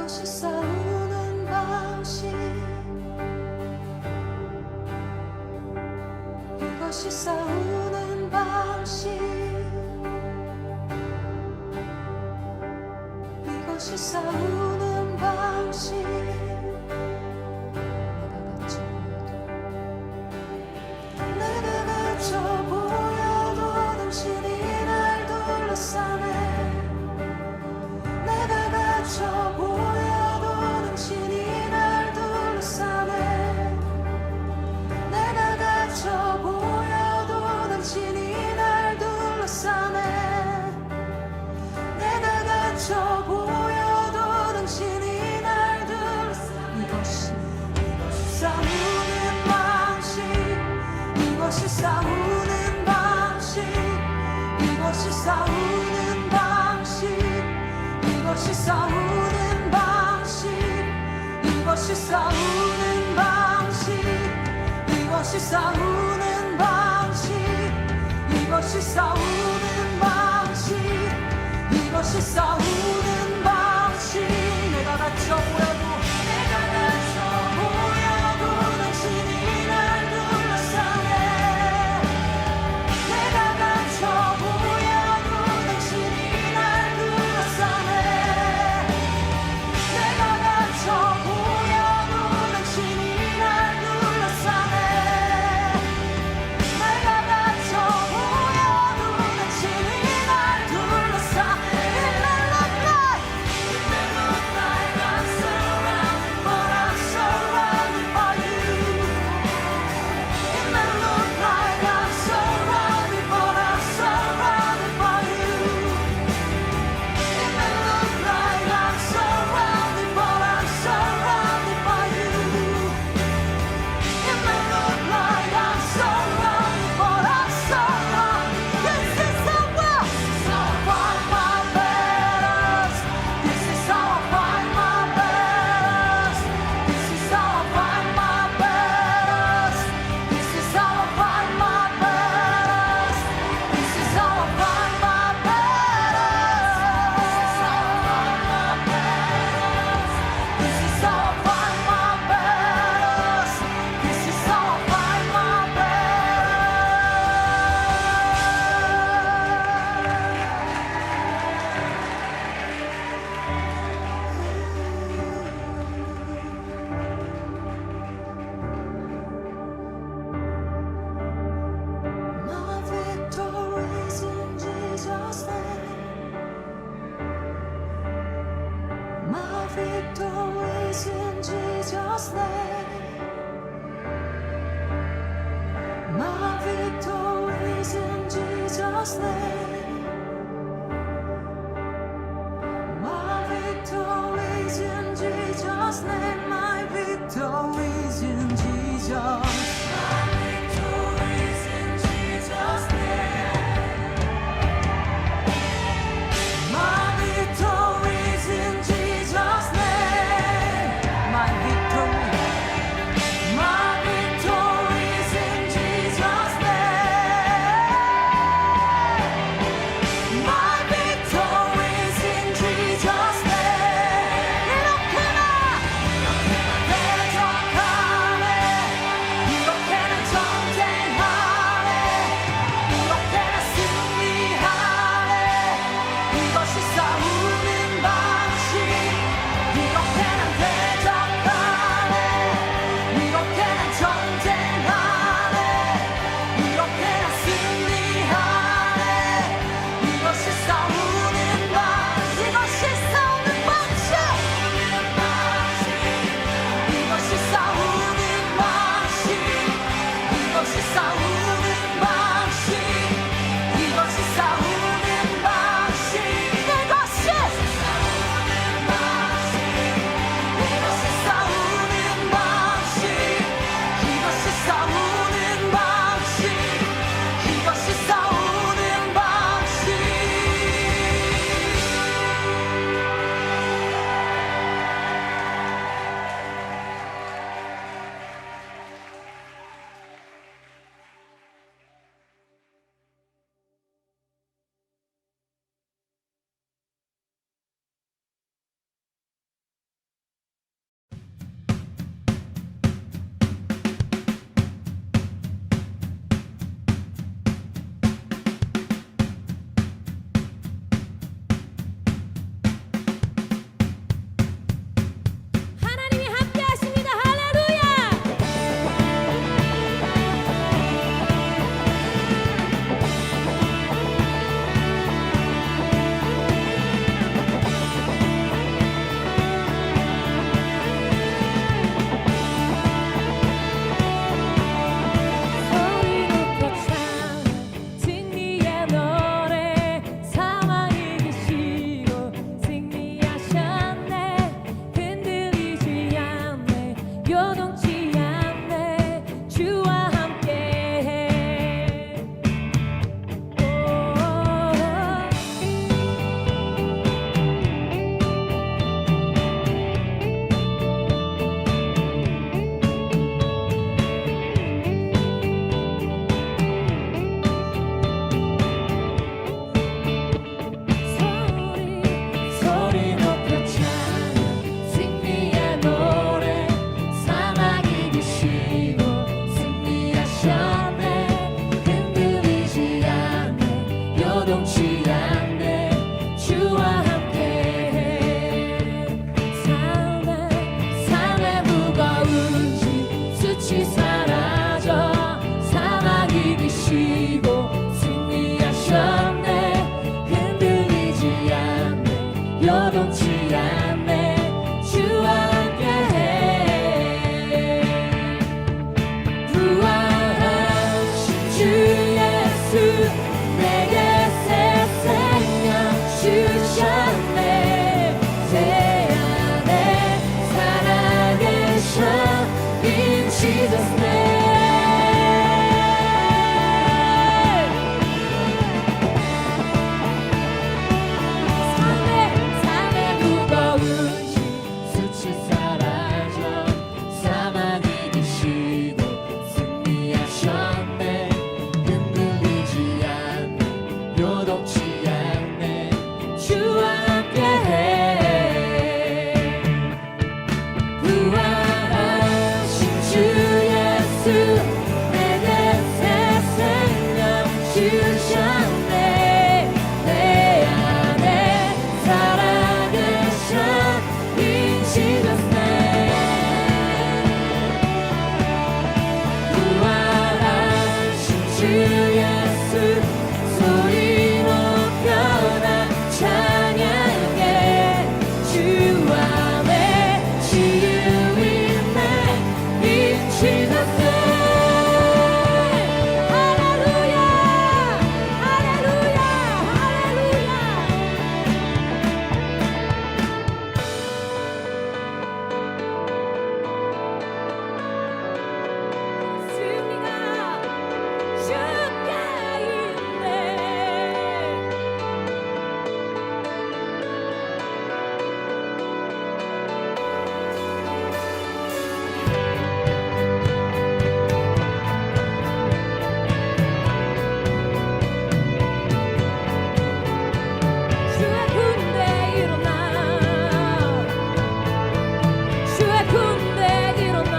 이것이 싸우는 방식, 이것이 싸우는 방식, 이것이 싸우는 방식. 내가 갇혀 보여도 당신이 날 둘러싸네. 내가 갇혀 보여도 당신이 날 둘러싸네. 내가 갇혀 보여도 당신이 날 둘러싸네. 내가 갇혀 보여도 당신이 날 둘러싸네. 이것이 싸우는 방식, 이것이 싸우는 방식, 이것이 싸우는 방식, 이것이 싸우는 방식, 이것이 싸우는 방식, 이것이 싸우는 방식, 이것이 싸우는 방식, 이것이 싸우는 방식. 내가 갇혀 보여도, 내가 갇혀 보여도 당신이 날 둘러싸네. 내가 갇혀 보여도 당신이 날 둘러싸네. 내가 갇혀 보여도 당신이 날 둘러싸네. 내가 갇혀 보여도 당신이 날 둘러싸. It may look like I'm surrounded, but I'm surrounded by you. It may look like I'm surrounded, but I'm surrounded by you. It may look like I'm surrounded, but I'm surrounded by you. It may look like I'm surrounded, but I'm surrounded. This is how I fight my battles. This is how I fight my battles. This is how I fight my battles. This is how I fight my battles. This is how I fight my battles. This is how I fight my battles. This is how I fight my My victory's in Jesus' name. My victory's in Jesus' name. My victory's in Jesus' name. My victory's in Jesus' name. My victory's in Jesus. My victory's in Jesus' name. My victory's in Jesus' name. My victory. My victory's in Jesus' name. 요동치 않네 주와 함께해 부활하신 주 예수 내게 새 생명 주셨네 내 안에 살아계셔 In Jesus name 삶의 무거운 짐 수치 사라져 사만 이기시고 승리하셨네 흔들리지 않네 요동치 않네 주와 함께해 부활하신 주 예수 내게 새 생명 주셨네 내 안에 살아계셔 In Jesus name 부활하신 주 예수 소리 높여라 찬양해 주 안에 치유 있네 In Jesus name 할렐루야 할렐루야 할렐루야 승리가 주께 있네 주의 군대 일어나 주의 군대 일어나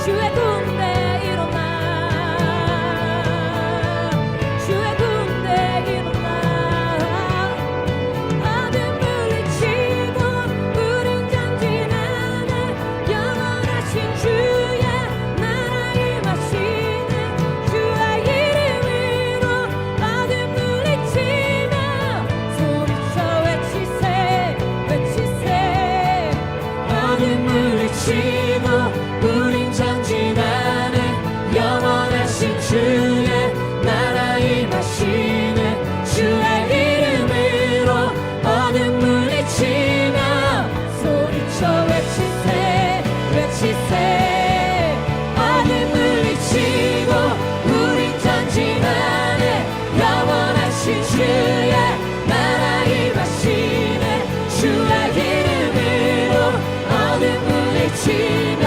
주의 군대 일어나 주의 군대 일어나 어둠 물리치고 우린 전진하네 영원하신 주의 나라 임하시네 주의 이름으로 어둠 물리치며 소리쳐 외치세 외치세 어둠 물리치고 우린 전진하네 영원하신 주의 나라 임하시네 주의 이름으로 어둠 물리치며 소리쳐 외치세 외치세 어둠 물리치고 우린 전진하네 영원하신 주의 나라 임하시네 주의 이름으로 어둠 물리치며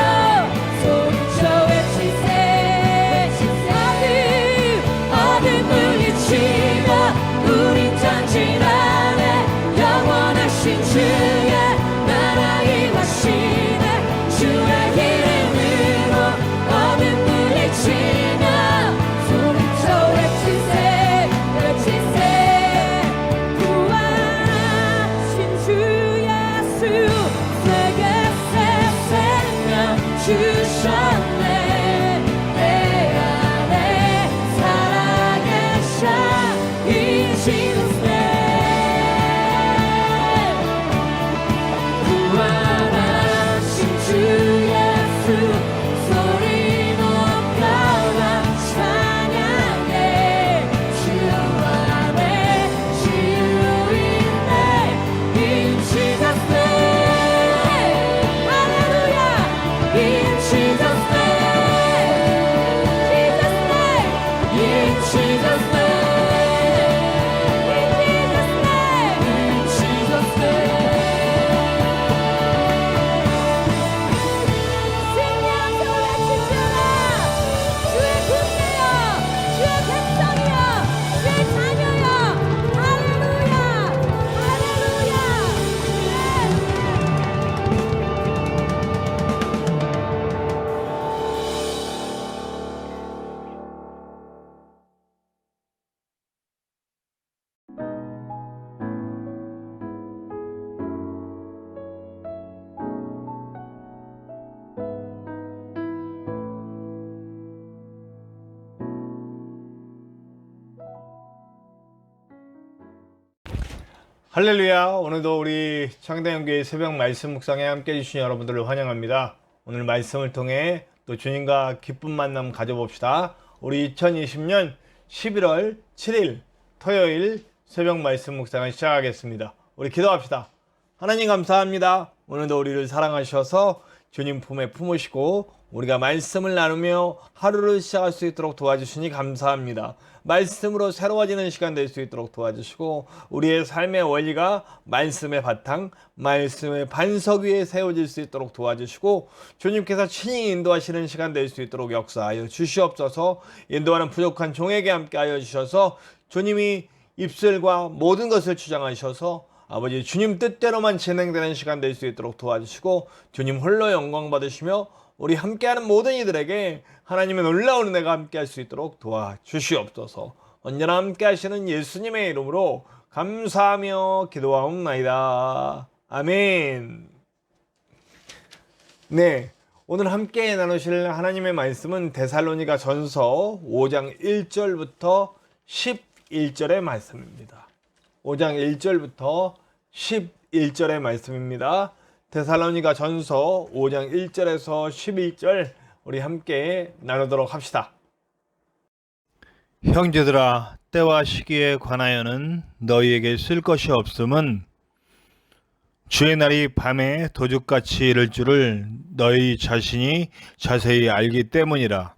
할렐루야. 오늘도 우리 창대형교회 새벽 말씀 묵상에 함께 해주신 여러분들을 환영합니다. 오늘 말씀을 통해 또 주님과 기쁜 만남 가져봅시다. 우리 2020년 11월 7일 토요일 새벽 말씀 묵상을 시작하겠습니다. 우리 기도합시다. 하나님 감사합니다. 오늘도 우리를 사랑하셔서 주님 품에 품으시고 우리가 말씀을 나누며 하루를 시작할 수 있도록 도와주시니 감사합니다. 말씀으로 새로워지는 시간 될 수 있도록 도와주시고 우리의 삶의 원리가 말씀의 바탕, 말씀의 반석 위에 세워질 수 있도록 도와주시고 주님께서 친히 인도하시는 시간 될 수 있도록 역사하여 주시옵소서. 인도하는 부족한 종에게 함께하여 주셔서 주님이 입술과 모든 것을 주장하셔서 아버지 주님 뜻대로만 진행되는 시간 될 수 있도록 도와주시고 주님 홀로 영광 받으시며 우리 함께하는 모든 이들에게 하나님의 놀라운 은혜가 함께할 수 있도록 도와주시옵소서. 언제나 함께하시는 예수님의 이름으로 감사하며 기도하옵나이다. 아멘. 네, 오늘 함께 나누실 하나님의 말씀은 데살로니가 전서 5장 1절부터 11절의 말씀입니다. 5장 1절부터 11절의 말씀입니다. 데살로니가 전서 5장 1절에서 11절 우리 함께 나누도록 합시다. 형제들아, 때와 시기에 관하여는 너희에게 쓸 것이 없음은 주의 날이 밤에 도둑같이 이를 줄을 너희 자신이 자세히 알기 때문이라.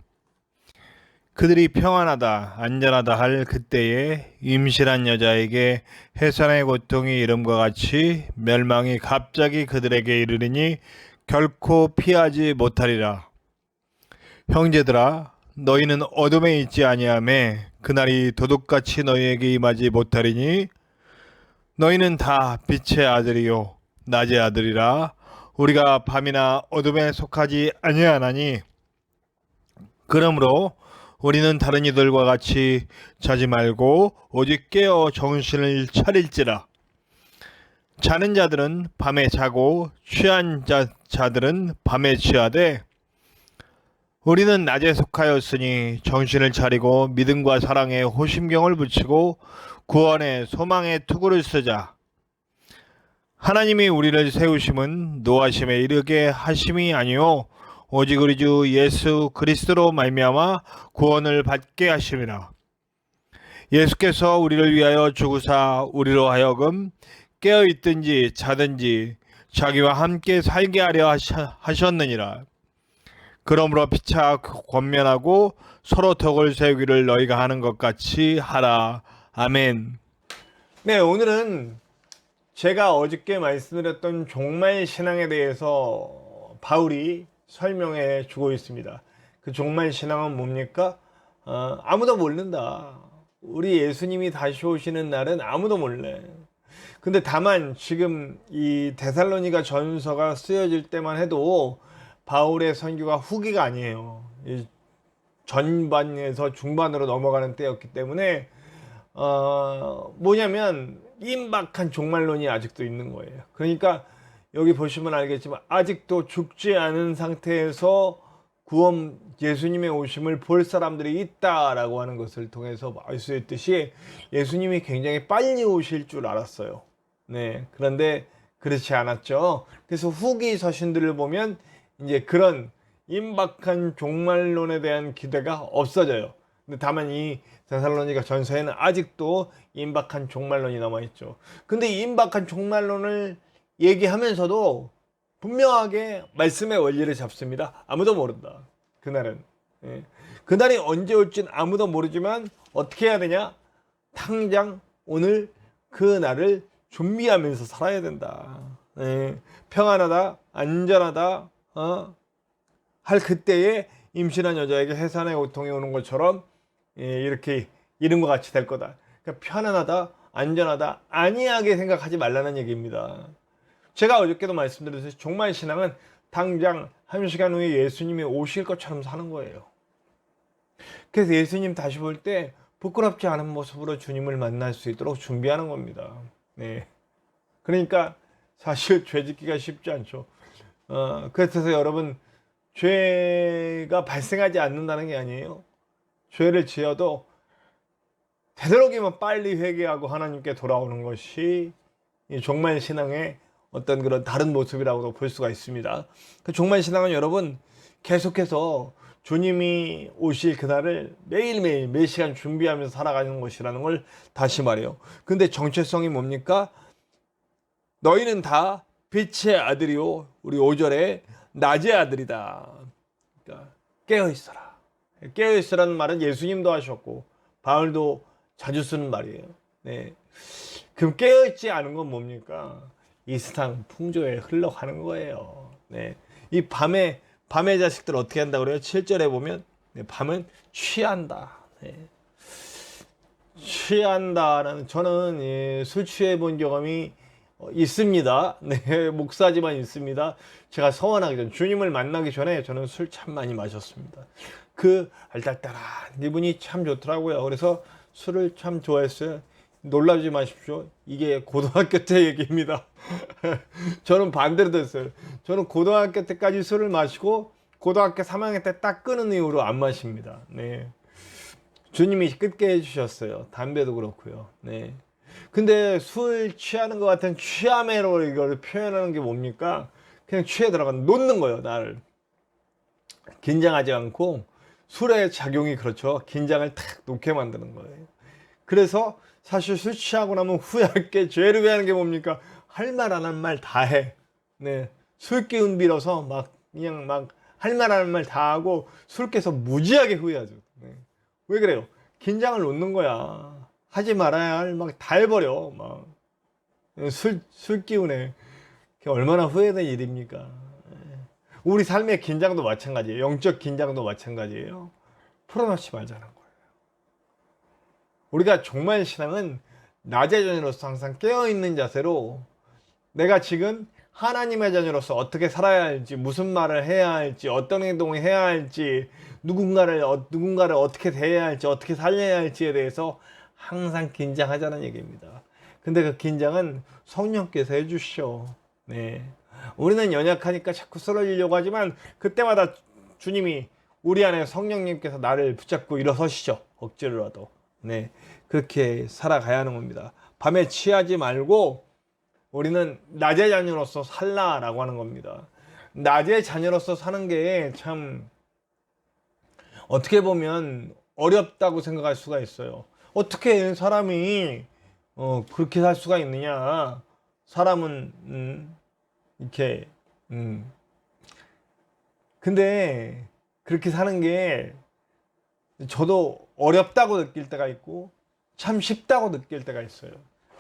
그들이 평안하다 안전하다 할 그때에 임신한 여자에게 해산의 고통이 이름과 같이 멸망이 갑자기 그들에게 이르리니 결코 피하지 못하리라. 형제들아, 너희는 어둠에 있지 아니하매 그날이 도둑같이 너희에게 임하지 못하리니 너희는 다 빛의 아들이요 낮의 아들이라. 우리가 밤이나 어둠에 속하지 아니하나니 그러므로 우리는 다른 이들과 같이 자지 말고 오직 깨어 정신을 차릴지라. 자는 자들은 밤에 자고 취한 자들은 밤에 취하되 우리는 낮에 속하였으니 정신을 차리고 믿음과 사랑에 호심경을 붙이고 구원의 소망의 투구를 쓰자. 하나님이 우리를 세우심은 노하심에 이르게 하심이 아니요 오직 우리 주 예수 그리스도로 말미암아 구원을 받게 하심이라. 예수께서 우리를 위하여 죽으사 우리로 하여금 깨어있든지 자든지 자기와 함께 살게 하려 하셨느니라. 그러므로 피차 권면하고 서로 덕을 세우기를 너희가 하는 것 같이 하라. 아멘. 네, 오늘은 제가 어저께 말씀드렸던 종말 신앙에 대해서 바울이 설명해 주고 있습니다. 그 종말 신앙은 뭡니까? 아무도 모른다. 우리 예수님이 다시 오시는 날은 아무도 몰래. 근데 다만 지금 이 데살로니가 전서가 쓰여질 때만 해도 바울의 선교가 후기가 아니에요. 전반에서 중반으로 넘어가는 때였기 때문에 뭐냐면 임박한 종말론이 아직도 있는 거예요. 그러니까 여기 보시면 알겠지만 아직도 죽지 않은 상태에서 구원 예수님의 오심을 볼 사람들이 있다라고 하는 것을 통해서 알 수 있듯이 예수님이 굉장히 빨리 오실 줄 알았어요. 네, 그런데 그렇지 않았죠. 그래서 후기 서신들을 보면 이제 그런 임박한 종말론에 대한 기대가 없어져요. 근데 다만 이 데살로니가 전서에는 아직도 임박한 종말론이 남아있죠. 근데 이 임박한 종말론을 얘기하면서도 분명하게 말씀의 원리를 잡습니다. 아무도 모른다. 그날은. 예. 그날이 언제 올진 아무도 모르지만 어떻게 해야 되냐? 당장 오늘 그 날을 준비하면서 살아야 된다. 예. 평안하다, 안전하다, 할 그때에 임신한 여자에게 해산의 고통이 오는 것처럼 이렇게 이름과 같이 될 거다. 그러니까 편안하다, 안전하다, 안이하게 생각하지 말라는 얘기입니다. 제가 어저께도 말씀드렸듯이 종말 신앙은 당장 1시간 후에 예수님이 오실 것처럼 사는 거예요. 그래서 예수님 다시 볼 때 부끄럽지 않은 모습으로 주님을 만날 수 있도록 준비하는 겁니다. 네. 그러니까 사실 죄 짓기가 쉽지 않죠. 그래서 여러분 죄가 발생하지 않는다는 게 아니에요. 죄를 지어도 되도록이면 빨리 회개하고 하나님께 돌아오는 것이 이 종말 신앙의 어떤 그런 다른 모습이라고도 볼 수가 있습니다. 그 종말 신앙은 여러분 계속해서 주님이 오실 그날을 매일매일 매 시간 준비하면서 살아가는 것이라는 걸 다시 말해요. 근데 정체성이 뭡니까? 너희는 다 빛의 아들이요, 우리 5절에 낮의 아들이다. 그러니까 깨어있어라. 깨어있으라는 말은 예수님도 하셨고 바울도 자주 쓰는 말이에요. 네. 그럼 깨어있지 않은 건 뭡니까? 이 세상 풍조에 흘러가는 거예요. 네. 이 밤의 자식들 어떻게 한다 그래요? 7절에 보면 네, 밤은 취한다. 네. 취한다라는, 저는 예, 술 취해 본 경험이 있습니다. 네, 목사지만 있습니다. 제가 서원하기 전, 주님을 만나기 전에 저는 술 참 많이 마셨습니다. 그 알딸딸한 기분이 참 좋더라고요. 그래서 술을 참 좋아했어요. 놀라지 마십시오. 이게 고등학교 때 얘기입니다. 저는 반대로 됐어요. 저는 고등학교 때까지 술을 마시고 고등학교 3학년 때 딱 끊은 이후로 안 마십니다. 네. 주님이 끊게 해주셨어요. 담배도 그렇고요. 네. 근데 술 취하는 것 같은 취함으로 이걸 표현하는 게 뭡니까? 그냥 취해 놓는 거예요, 나를. 긴장하지 않고, 술의 작용이 그렇죠. 긴장을 탁 놓게 만드는 거예요. 그래서 사실 술 취하고 나면 후회할 게, 죄를 후회하는 게 뭡니까? 할 말 안 한 말 다 해. 네. 술 기운 빌어서 그냥 할 말 안 한 말 다 하고 술 깨서 무지하게 후회하죠. 네. 왜 그래요? 긴장을 놓는 거야. 하지 말아야 할 다 해버려. 술 기운에. 얼마나 후회된 일입니까? 우리 삶의 긴장도 마찬가지예요. 영적 긴장도 마찬가지예요. 풀어놓지 말자는 거예요. 우리가 종말 신앙은 낮의 자녀로서 항상 깨어있는 자세로 내가 지금 하나님의 자녀로서 어떻게 살아야 할지, 무슨 말을 해야 할지, 어떤 행동을 해야 할지, 누군가를 어떻게 대해야 할지, 어떻게 살려야 할지에 대해서 항상 긴장하자는 얘기입니다. 근데 그 긴장은 성령께서 해주시오. 네. 우리는 연약하니까 자꾸 쓰러지려고 하지만 그때마다 주님이 우리 안에 성령님께서 나를 붙잡고 일어서시죠. 억지로라도. 네. 그렇게 살아가야 하는 겁니다. 밤에 취하지 말고 우리는 낮의 자녀로서 살라라고 하는 겁니다. 낮의 자녀로서 사는 게 참 어떻게 보면 어렵다고 생각할 수가 있어요. 어떻게 사람이 그렇게 살 수가 있느냐. 사람은 이렇게 근데 그렇게 사는 게 저도 어렵다고 느낄 때가 있고 참 쉽다고 느낄 때가 있어요.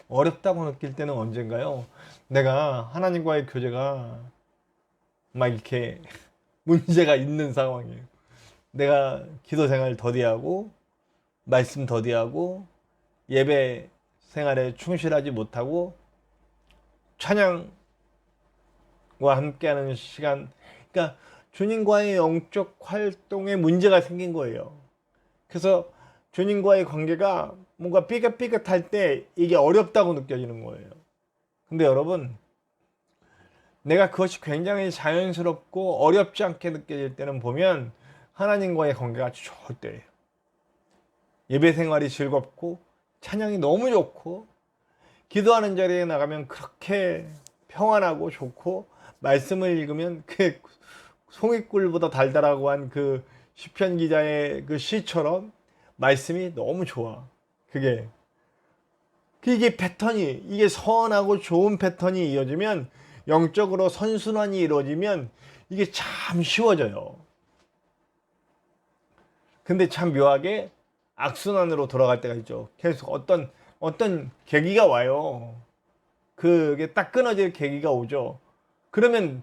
어렵다고 느낄 때는 언젠가요? 내가 하나님과의 교제가 막 이렇게 문제가 있는 상황이에요. 내가 기도 생활 더디하고 말씀 더디하고 예배 생활에 충실하지 못하고 찬양과 함께하는 시간, 그러니까 주님과의 영적 활동에 문제가 생긴 거예요. 그래서 주님과의 관계가 뭔가 삐끗삐끗할 때 이게 어렵다고 느껴지는 거예요. 근데 여러분, 내가 그것이 굉장히 자연스럽고 어렵지 않게 느껴질 때는 보면 하나님과의 관계가 아주 좋을 때예요. 예배 생활이 즐겁고 찬양이 너무 좋고 기도하는 자리에 나가면 그렇게 평안하고 좋고 말씀을 읽으면 그 송이꿀보다 달달하고 한 그 시편 기자의 그 시처럼 말씀이 너무 좋아. 이게 패턴이, 이게 선하고 좋은 패턴이 이어지면, 영적으로 선순환이 이루어지면 이게 참 쉬워져요. 근데 참 묘하게 악순환으로 돌아갈 때가 있죠. 계속 어떤 계기가 와요. 그게 딱 끊어질 계기가 오죠. 그러면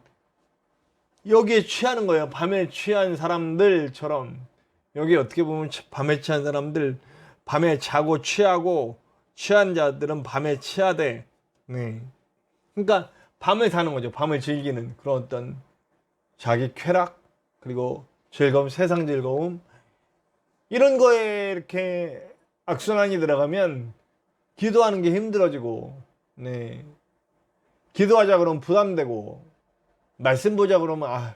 여기에 취하는 거예요. 밤에 취한 사람들처럼. 여기 어떻게 보면 밤에 취한 사람들, 밤에 자고 취하고, 취한 자들은 밤에 취하되, 네. 그러니까 밤을 사는 거죠. 밤을 즐기는 그런 어떤 자기 쾌락, 그리고 즐거움, 세상 즐거움, 이런 거에 이렇게 악순환이 들어가면 기도하는 게 힘들어지고, 네. 기도하자 그러면 부담되고, 말씀 보자 그러면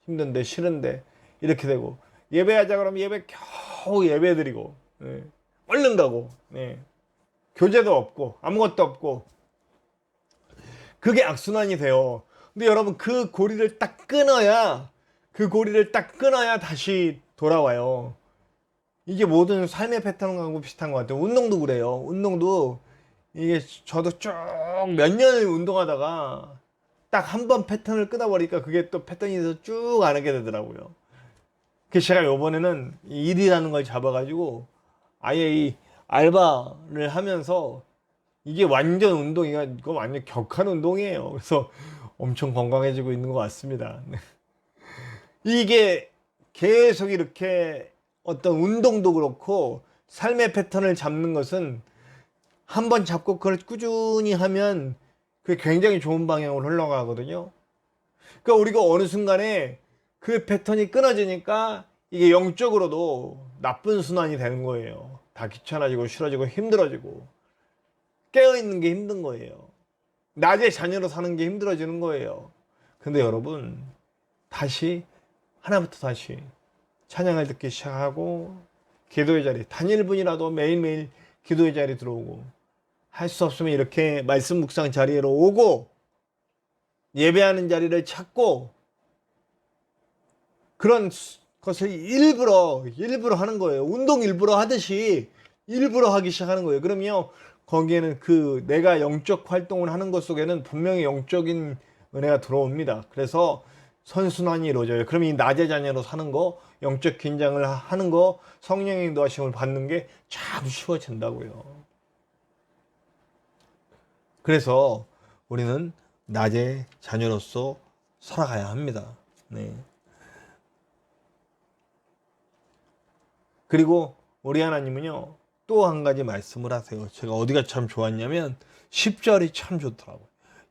힘든데 싫은데 이렇게 되고, 예배하자 그러면 예배 겨우 예배 드리고, 네. 얼른 가고, 네. 교제도 없고 아무것도 없고 그게 악순환이 돼요. 근데 여러분 그 고리를 딱 끊어야 다시 돌아와요. 이게 모든 삶의 패턴하고 비슷한 것 같아요. 운동도 그래요. 운동도 이게 저도 쭉 몇 년을 운동하다가 딱 한 번 패턴을 끊어버리니까 그게 또 패턴이 돼서 쭉 안 하게 되더라고요. 그래서 제가 요번에는 이 일이라는 걸 잡아가지고 아예 이 알바를 하면서 이게 완전 운동이가 이거 완전 격한 운동이에요. 그래서 엄청 건강해지고 있는 것 같습니다. 네. 이게 계속 이렇게 어떤 운동도 그렇고 삶의 패턴을 잡는 것은 한번 잡고 그걸 꾸준히 하면 그게 굉장히 좋은 방향으로 흘러가거든요. 그러니까 우리가 어느 순간에 그 패턴이 끊어지니까 이게 영적으로도 나쁜 순환이 되는 거예요. 다 귀찮아지고 싫어지고 힘들어지고 깨어있는 게 힘든 거예요. 낮에 자녀로 사는 게 힘들어지는 거예요. 근데 여러분 다시 하나부터 다시 찬양을 듣기 시작하고 기도의 자리 단 1분이라도 매일매일 기도의 자리 들어오고 할 수 없으면 이렇게 말씀 묵상 자리로 오고 예배하는 자리를 찾고 그런 것을 일부러 하는 거예요. 운동 일부러 하듯이 일부러 하기 시작하는 거예요. 그러면 거기에는 그 내가 영적 활동을 하는 것 속에는 분명히 영적인 은혜가 들어옵니다. 그래서 선순환이 이루어져요. 그럼 이 낮의 자녀로 사는 거, 영적 긴장을 하는 거, 성령의 인도하심을 받는 게 참 쉬워진다고요. 그래서 우리는 낮의 자녀로서 살아가야 합니다. 네. 그리고 우리 하나님은요, 또 한 가지 말씀을 하세요. 제가 어디가 참 좋았냐면 10절이 참 좋더라고요.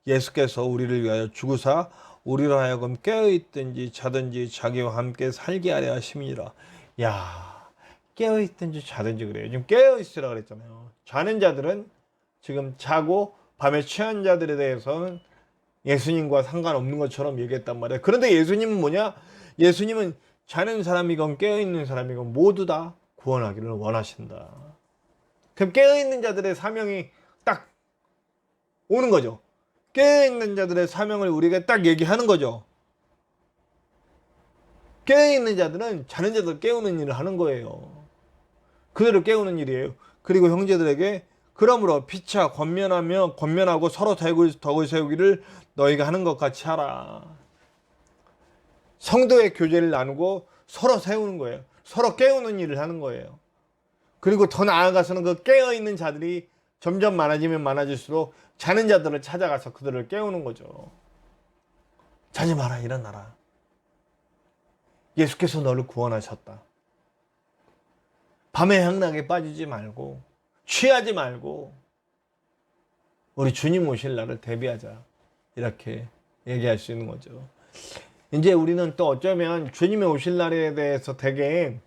예수께서 우리를 위하여 죽으사 우리로 하여금 깨어있든지 자든지 자기와 함께 살게 하려 하심이니라. 야, 깨어있든지 자든지 그래요. 지금 깨어있으라 그랬잖아요. 자는 자들은 지금 자고 밤에 취한 자들에 대해서는 예수님과 상관없는 것처럼 얘기했단 말이에요. 그런데 예수님은 뭐냐? 예수님은 자는 사람이건 깨어있는 사람이건 모두 다 구원하기를 원하신다. 그럼 깨어있는 자들의 사명이 딱 오는 거죠. 깨어있는 자들의 사명을 우리가 딱 얘기하는 거죠. 깨어있는 자들은 자는 자들 깨우는 일을 하는 거예요. 그들을 깨우는 일이에요. 그리고 형제들에게 그러므로 피차 권면하고 서로 덕을 세우기를 너희가 하는 것 같이 하라. 성도의 교제를 나누고 서로 세우는 거예요. 서로 깨우는 일을 하는 거예요. 그리고 더 나아가서는 그 깨어있는 자들이 점점 많아지면 많아질수록 자는 자들을 찾아가서 그들을 깨우는 거죠. 자지 마라, 일어나라. 예수께서 너를 구원하셨다. 밤의 향락에 빠지지 말고 취하지 말고 우리 주님 오실 날을 대비하자. 이렇게 얘기할 수 있는 거죠. 이제 우리는 또 어쩌면 주님의 오실 날에 대해서 되게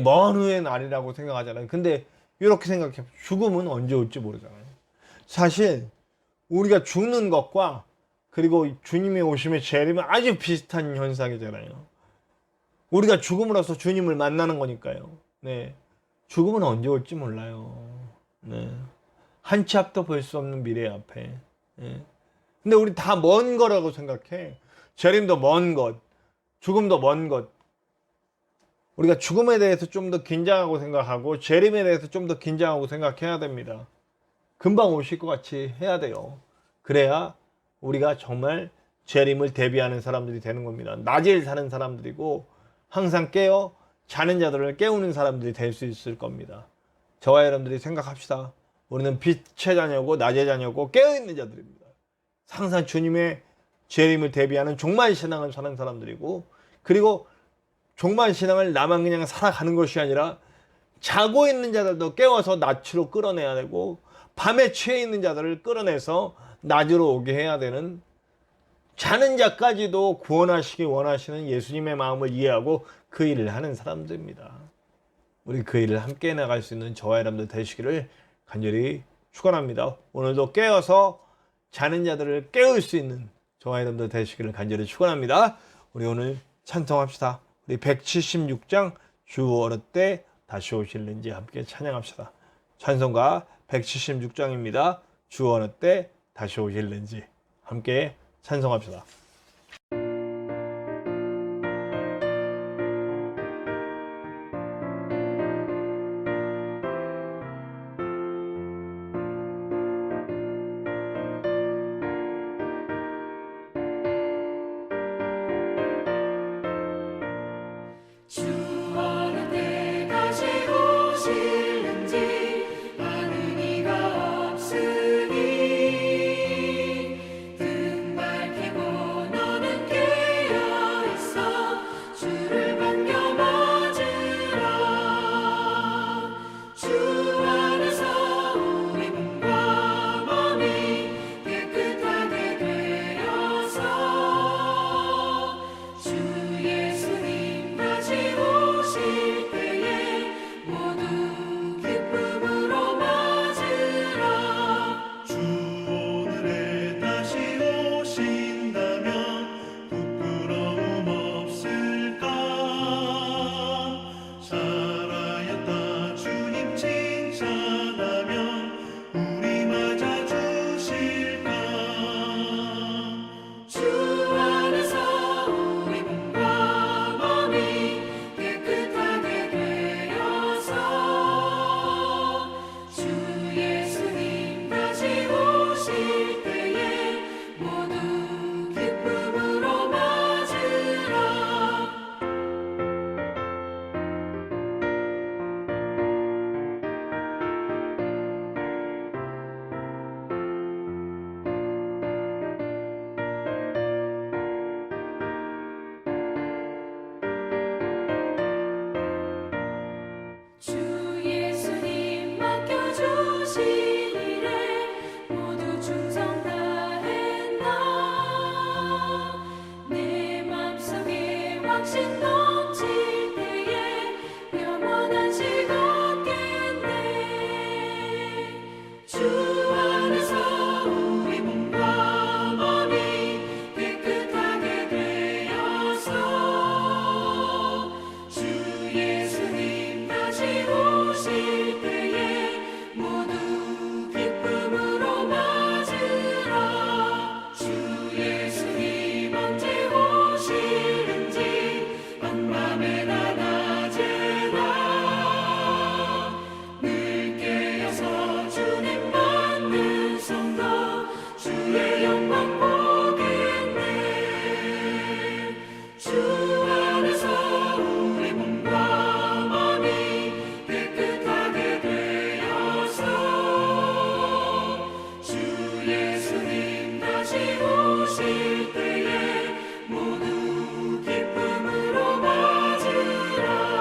먼 후의 날이라고 생각하잖아요. 근데 이렇게 생각해. 죽음은 언제 올지 모르잖아요. 사실 우리가 죽는 것과 그리고 주님의 오심의 재림은 아주 비슷한 현상이잖아요. 우리가 죽음으로써 주님을 만나는 거니까요. 네. 죽음은 언제 올지 몰라요. 네. 한 치 앞도 볼 수 없는 미래 앞에. 네. 근데 우리 다 먼 거라고 생각해. 재림도 먼 것, 죽음도 먼 것. 우리가 죽음에 대해서 좀 더 긴장하고 생각하고 재림에 대해서 좀 더 긴장하고 생각해야 됩니다. 금방 오실 것 같이 해야 돼요. 그래야 우리가 정말 재림을 대비하는 사람들이 되는 겁니다. 낮에 사는 사람들이고 항상 깨어 자는 자들을 깨우는 사람들이 될 수 있을 겁니다. 저와 여러분들이 생각합시다. 우리는 빛의 자녀고 낮의 자녀고 깨어있는 자들입니다. 항상 주님의 재림을 대비하는 종말 신앙을 사는 사람들이고, 그리고 종말 신앙을 나만 그냥 살아가는 것이 아니라 자고 있는 자들도 깨워서 낮으로 끌어내야 되고, 밤에 취해 있는 자들을 끌어내서 낮으로 오게 해야 되는, 자는 자까지도 구원하시기 원하시는 예수님의 마음을 이해하고 그 일을 하는 사람들입니다. 우리 그 일을 함께 나갈 수 있는 저와 여러분들 되시기를 간절히 축원합니다. 오늘도 깨어서 자는 자들을 깨울 수 있는 저와 여러분들 되시기를 간절히 축원합니다. 우리 오늘 찬송합시다. 우리 176장 주 어느 때 다시 오실는지 함께 찬양합시다. 찬송가 176장입니다. 주 어느 때 다시 오실는지 함께 찬송합시다. 주 어느 때 다시 오실는지 아는 이가 없으니 등 밝히고 너는 깨어있어 주를 반겨 맞으라. 주 안에서 우리 몸과 몸이 깨끗하게 되어서 주 예수님 다시 오실 때에 모두 기쁨으로 맞으라. 주 오늘에 다시 오신다면 부끄러움 없을까? 살아였다 주님 칭찬하면 우리 맞아 주실까? 주 안에서 우리 몸과 몸이 깨끗하게 되어서 주 예수님 다시 오실 때에 모두 기쁨으로 맞으라. 주 예수님 맡겨주신 일에 모두 충성 다했나. 내 맘속에 확신 넘칠 때에 영원한 식 얻겠네. 주 안에서 우리 몸과 몸이 깨끗하게 되어서 주 예수님 다시 오실 때에 모두 기쁨으로 맞으라. 주 예수님 언제 오실는지 밤밤에나 낮에나 늘 깨어서 주님 받는 성도 주의 영광 보겠네. 주 안에서 우리 몸과 몸이 깨끗하게 되어서 주 예수님 다시 오실 때에 모두 기쁨으로 맞으라.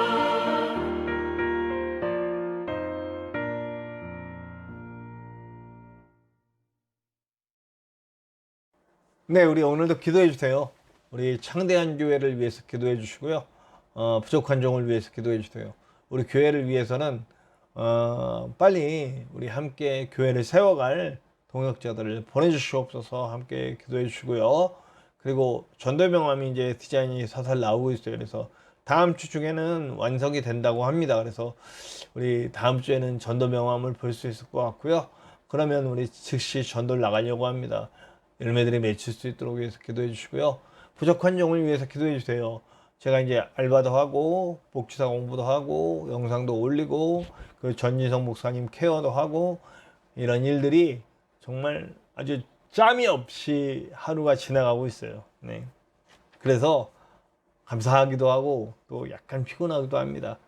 네, 우리 오늘도 기도해 주세요. 우리 창대한 교회를 위해서 기도해 주시고요. 부족한 종을 위해서 기도해 주세요. 우리 교회를 위해서는 빨리 우리 함께 교회를 세워갈 동역자들을 보내주시옵소서. 함께 기도해 주시고요. 그리고 전도명함이 이제 디자인이 사살 나오고 있어요. 그래서 다음 주 중에는 완성이 된다고 합니다. 그래서 우리 다음 주에는 전도명함을 볼 수 있을 것 같고요. 그러면 우리 즉시 전도를 나가려고 합니다. 열매들이 맺힐 수 있도록 위해서 기도해 주시고요. 부족한 종을 위해서 기도해 주세요. 제가 이제 알바도 하고 복지사 공부도 하고 영상도 올리고 그 전진성 목사님 케어도 하고 이런 일들이 정말 아주 짬이 없이 하루가 지나가고 있어요. 네. 그래서 감사하기도 하고 또 약간 피곤하기도 합니다.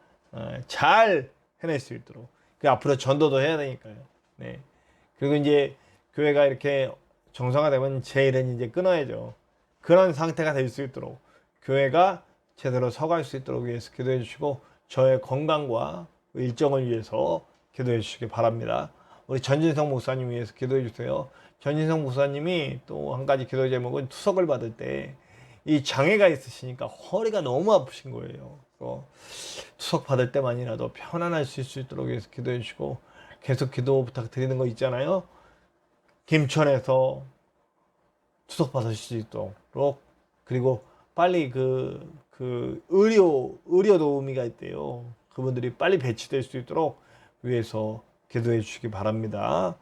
잘 해낼 수 있도록. 그 앞으로 전도도 해야 되니까요. 네. 그리고 이제 교회가 이렇게 정상화되면 제일은 이제 끊어야죠. 그런 상태가 될 수 있도록 교회가 제대로 서갈 수 있도록 위해서 기도해 주시고 저의 건강과 일정을 위해서 기도해 주시기 바랍니다. 우리 전진성 목사님 위해서 기도해 주세요. 전진성 목사님이 또 한 가지 기도 제목은 투석을 받을 때 이 장애가 있으시니까 허리가 너무 아프신 거예요. 그래서 투석 받을 때만이라도 편안하실 수 있도록 위해서 기도해 주시고 계속 기도 부탁드리는 거 있잖아요. 김천에서 투석 받으실 수 있도록 그리고 빨리 그 의료 도우미가 있대요. 그분들이 빨리 배치될 수 있도록 위해서 기도해 주시기 바랍니다.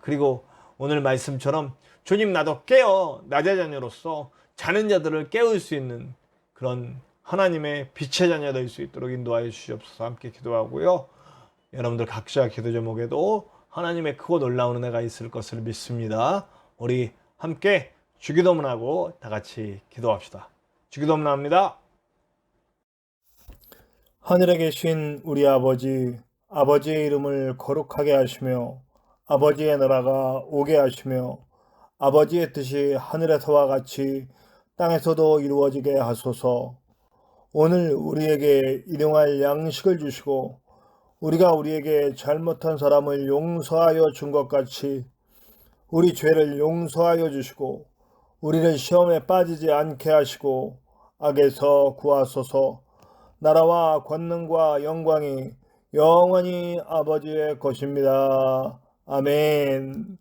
그리고 오늘 말씀처럼 주님 나도 깨어 낮의 자녀로서 자는 자들을 깨울 수 있는 그런 하나님의 빛의 자녀 될 수 있도록 인도하여 주시옵소서. 함께 기도하고요. 여러분들 각자 기도 제목에도 하나님의 크고 놀라운 은혜가 있을 것을 믿습니다. 우리 함께 주기도문하고 다 같이 기도합시다. 주기도문 합니다. 하늘에 계신 우리 아버지, 아버지의 이름을 거룩하게 하시며 아버지의 나라가 오게 하시며 아버지의 뜻이 하늘에서와 같이 땅에서도 이루어지게 하소서. 오늘 우리에게 일용할 양식을 주시고 우리가 우리에게 잘못한 사람을 용서하여 준 것 같이 우리 죄를 용서하여 주시고 우리를 시험에 빠지지 않게 하시고 악에서 구하소서. 나라와 권능과 영광이 영원히 아버지의 것입니다. 아멘.